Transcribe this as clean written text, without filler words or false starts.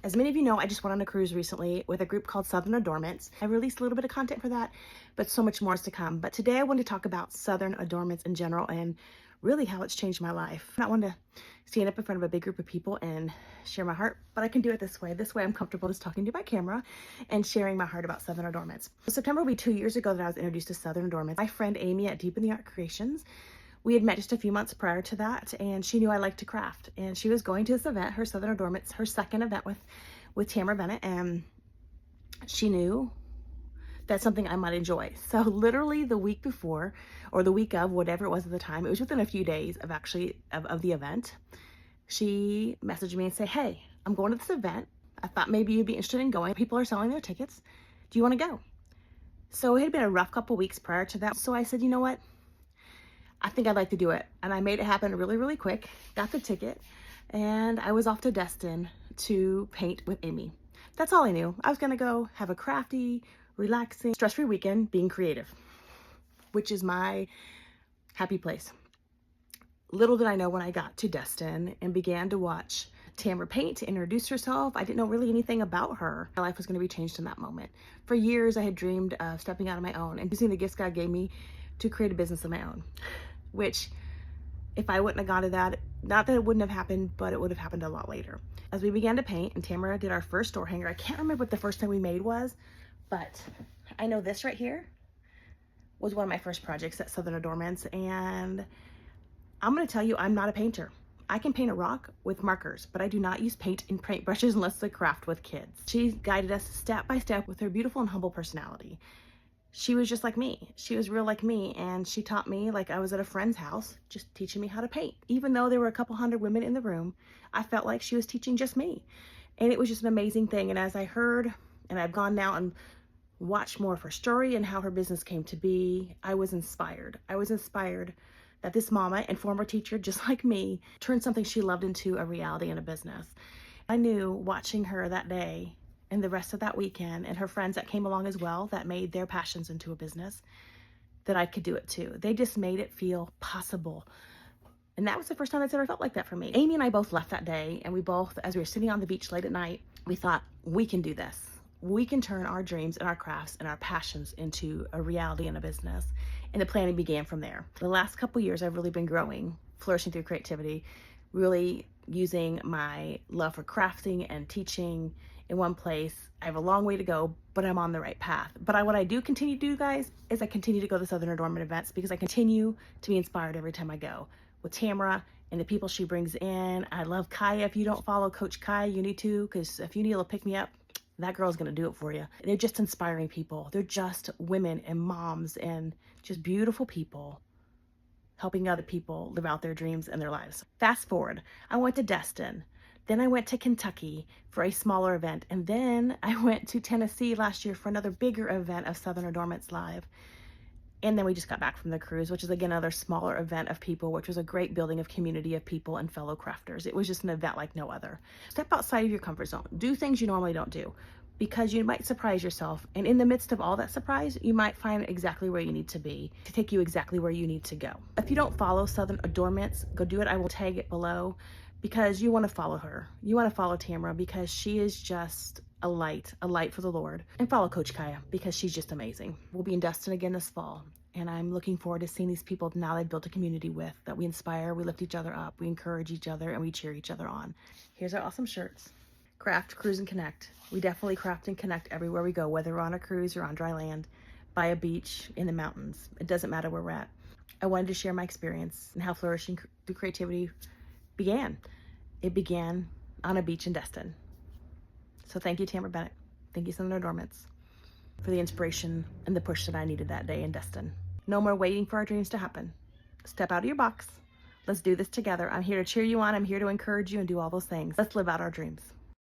As many of you know, I just went on a cruise recently with a group called Southern Adornments. I released a little bit of content for that, but so much more is to come. But today I want to talk about Southern Adornments in general and really how it's changed my life. I want to stand up in front of a big group of people and share my heart, but I can do it this way. This way I'm comfortable just talking to my camera and sharing my heart about Southern Adornments. September will be 2 years ago that I was introduced to Southern Adornments. My friend Amy at Deep in the Art Creations, we had met just a few months prior to that, and she knew I liked to craft. And she was going to this event, her Southern Adornments, her second event with Tamara Bennett, and she knew that's something I might enjoy. So literally the week before, or the week of, whatever it was at the time, it was within a few days of of the event, she messaged me and said, "Hey, I'm going to this event. I thought maybe you'd be interested in going. People are selling their tickets. Do you want to go?" So it had been a rough couple weeks prior to that. So I said, you know what? I think I'd like to do it. And I made it happen really, really quick, got the ticket, and I was off to Destin to paint with Amy. That's all I knew. I was gonna go have a crafty, relaxing, stress-free weekend being creative, which is my happy place. Little did I know when I got to Destin and began to watch Tamara paint, to introduce herself, I didn't know really anything about her. My life was gonna be changed in that moment. For years, I had dreamed of stepping out on my own and using the gifts God gave me to create a business of my own, which if I wouldn't have gone to that, not that it wouldn't have happened, but it would have happened a lot later. As we began to paint and Tamara did our first door hanger, I can't remember what the first thing we made was, but I know this right here was one of my first projects at Southern Adornments, and I'm gonna tell you, I'm not a painter. I can paint a rock with markers, but I do not use paint and paint brushes unless it's a craft with kids. She guided us step by step with her beautiful and humble personality. She was just like me. She was real like me, and she taught me like I was at a friend's house, just teaching me how to paint. Even though there were a couple hundred women in the room, I felt like she was teaching just me. And it was just an amazing thing. And as I heard, and I've gone now and watched more of her story and how her business came to be, I was inspired. I was inspired that this mama and former teacher, just like me, turned something she loved into a reality and a business. I knew watching her that day and the rest of that weekend and her friends that came along as well that made their passions into a business, that I could do it too. They just made it feel possible. And that was the first time it's ever felt like that for me. Amy and I both left that day, and we both, as we were sitting on the beach late at night, we thought, we can do this. We can turn our dreams and our crafts and our passions into a reality and a business. And the planning began from there. The last couple years, I've really been growing, flourishing through creativity, really using my love for crafting and teaching in one place. I have a long way to go, but I'm on the right path. But what I do continue to do, guys, is I continue to go to Southern Adornment events because I continue to be inspired every time I go with Tamara and the people she brings in. I love Kaya. If you don't follow Coach Kaya, you need to, because if you need a pick me up, that girl's gonna do it for you. They're just inspiring people. They're just women and moms and just beautiful people helping other people live out their dreams and their lives. Fast forward, I went to Destin. Then I went to Kentucky for a smaller event. And then I went to Tennessee last year for another bigger event of Southern Adornments Live. And then we just got back from the cruise, which is again another smaller event of people, which was a great building of community of people and fellow crafters. It was just an event like no other. Step outside of your comfort zone. Do things you normally don't do, because you might surprise yourself. And in the midst of all that surprise, you might find exactly where you need to be to take you exactly where you need to go. If you don't follow Southern Adornments, go do it. I will tag it below, because you want to follow her. You want to follow Tamara because she is just a light for the Lord. And follow Coach Kaya because she's just amazing. We'll be in Destin again this fall, and I'm looking forward to seeing these people now they've built a community with, that we inspire, we lift each other up, we encourage each other, and we cheer each other on. Here's our awesome shirts. Craft, cruise, and connect. We definitely craft and connect everywhere we go, whether we're on a cruise or on dry land, by a beach, in the mountains. It doesn't matter where we're at. I wanted to share my experience and how Flourishing Through Creativity began. It began on a beach in Destin. So thank you, Tamara Bennett. Thank you, Southern Adornments, for the inspiration and the push that I needed that day in Destin. No more waiting for our dreams to happen. Step out of your box. Let's do this together. I'm here to cheer you on. I'm here to encourage you and do all those things. Let's live out our dreams.